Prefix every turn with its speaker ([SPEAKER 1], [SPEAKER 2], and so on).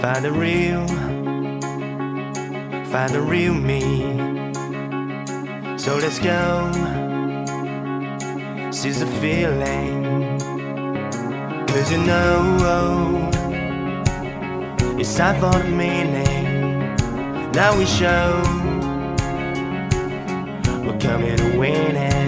[SPEAKER 1] Find the real me. So let's go, seize the feeling. 'Cause you know, it's time for the meaning. Now we show we're coming to win it.